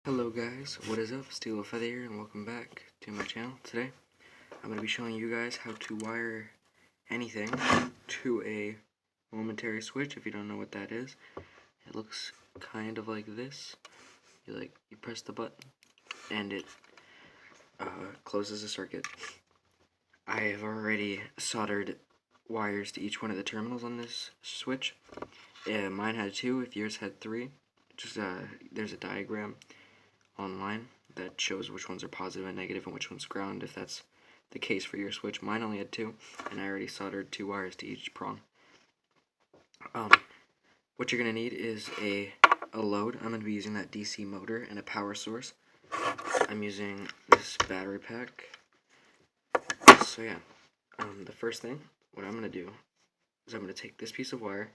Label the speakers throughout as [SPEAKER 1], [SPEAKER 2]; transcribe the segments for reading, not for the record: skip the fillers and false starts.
[SPEAKER 1] Hello guys, what is up? Steel Feather here and welcome back to my channel. Today I'm going to be showing you guys how to wire anything to a momentary switch. If you don't know what that is, it looks kind of like this. You press the button and it closes the circuit. I have already soldered wires to each one of the terminals on this switch. Mine had 2, if yours had 3. There's a diagram online that shows which ones are positive and negative and which one's ground if that's the case for your switch. Mine only had 2, and I already soldered 2 wires to each prong. What you're going to need is a load. I'm going to be using that DC motor and a power source. I'm using this battery pack. So yeah, the first thing, what I'm going to do is I'm going to take this piece of wire,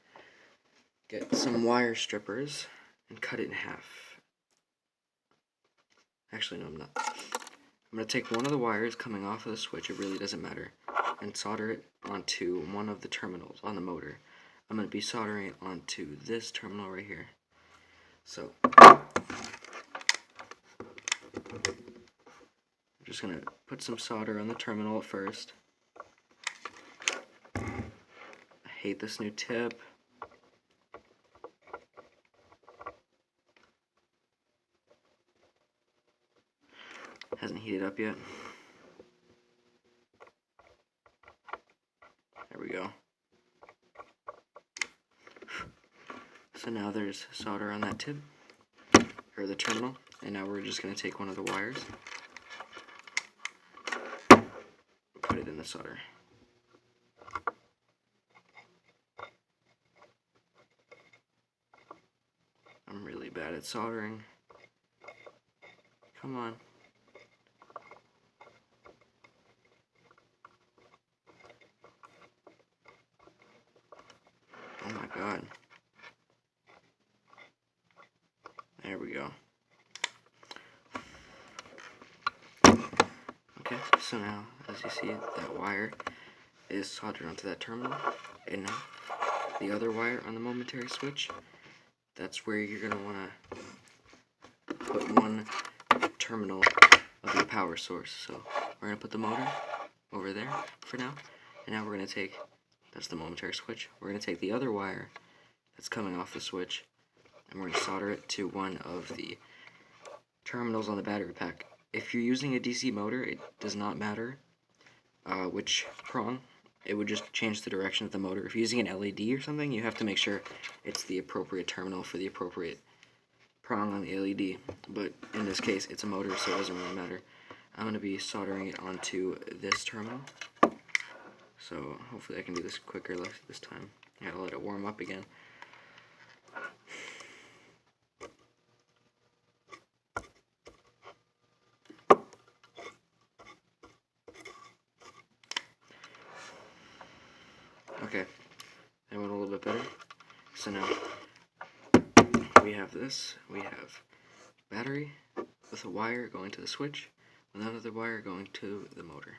[SPEAKER 1] get some wire strippers, and cut it in half. Actually, no, I'm not. I'm going to take one of the wires coming off of the switch, it really doesn't matter, and solder it onto one of the terminals on the motor. I'm going to be soldering it onto this terminal right here. So, I'm just going to put some solder on the terminal at first. I hate this new tip. Hasn't heated up yet. There we go. So now there's solder on that tip, or the terminal, and now we're just going to take one of the wires, put it in the solder. I'm really bad at soldering. Come on. Oh my god. There we go. Okay, so now, as you see, that wire is soldered onto that terminal, and now the other wire on the momentary switch, that's where you're going to want to put one terminal of your power source. So we're going to put the motor over there for now, and now we're going to take, that's the momentary switch, we're going to take the other wire that's coming off the switch, and we're going to solder it to one of the terminals on the battery pack. If you're using a DC motor, it does not matter which prong. It would just change the direction of the motor. If you're using an LED or something, you have to make sure it's the appropriate terminal for the appropriate prong on the LED. But in this case, it's a motor, so it doesn't really matter. I'm going to be soldering it onto this terminal. So hopefully I can do this quicker this time. I gotta let it warm up again. Okay, that went a little bit better. So now we have this. We have battery with a wire going to the switch, and another wire going to the motor.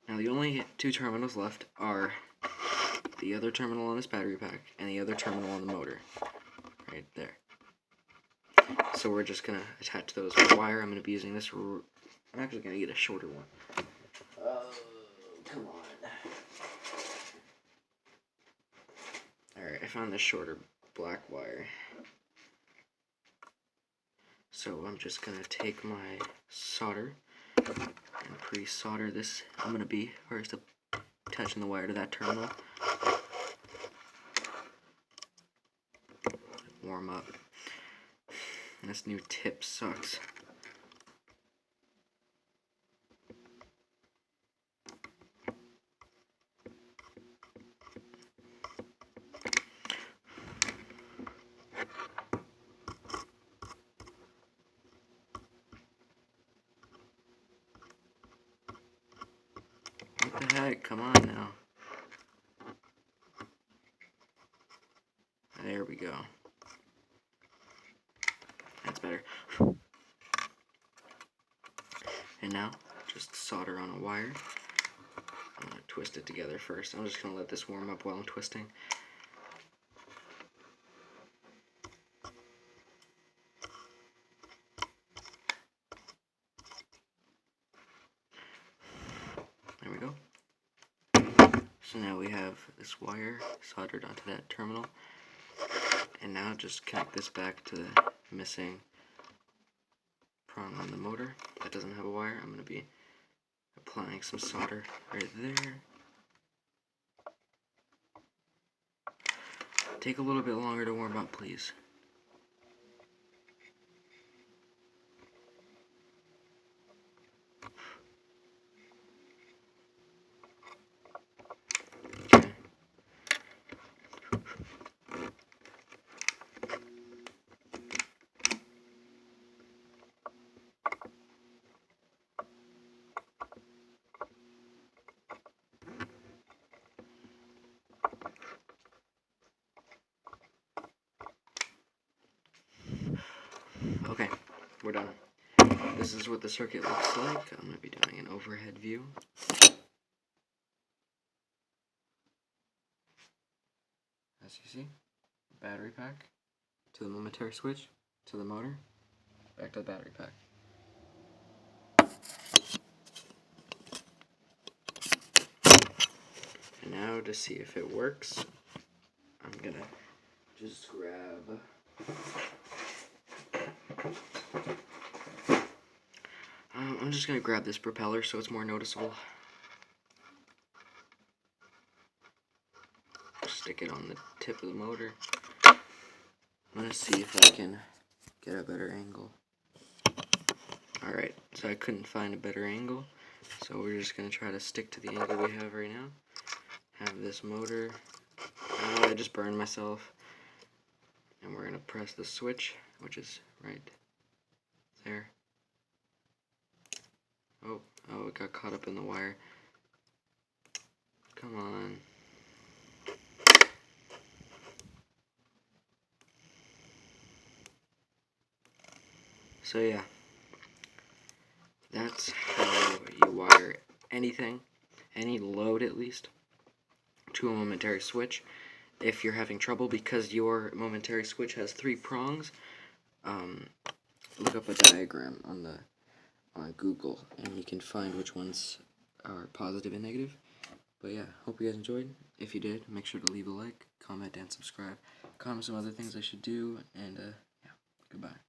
[SPEAKER 1] Now the only 2 terminals left are the other terminal on this battery pack and the other terminal on the motor, right there. So we're just going to attach those with wire. I'm going to be using this. I'm actually going to get a shorter one. Oh, come on. Alright, I found this shorter black wire. So I'm just going to take my solder and pre-solder this. I'm going to be first attaching the wire to that terminal. Warm up. And this new tip sucks. What the heck? Come on now. There we go. That's better. And now, just solder on a wire. I'm going to twist it together first. I'm just going to let this warm up while I'm twisting. So now we have this wire soldered onto that terminal, and now just connect this back to the missing prong on the motor that doesn't have a wire. I'm going to be applying some solder right there. Take a little bit longer to warm up, please. Okay. Okay, we're done. This is what the circuit looks like. I'm going to be doing an overhead view. As you see, battery pack to the momentary switch, to the motor, back to the battery pack. And now to see if it works, I'm going to just grab I'm just going to grab this propeller so it's more noticeable. Stick it on the tip of the motor. I'm going to see if I can get a better angle. Alright, so I couldn't find a better angle, so we're just going to try to stick to the angle we have right now. Have this motor. Oh, I just burned myself. And we're going to press the switch, which is right there. Oh, it got caught up in the wire. Come on. So yeah, that's how you wire anything, any load at least, to a momentary switch. If you're having trouble because your momentary switch has 3 prongs, look up a diagram on Google and you can find which ones are positive and negative. But yeah, hope you guys enjoyed. If you did, make sure to leave a like, comment, and subscribe. Comment some other things I should do, and yeah, goodbye.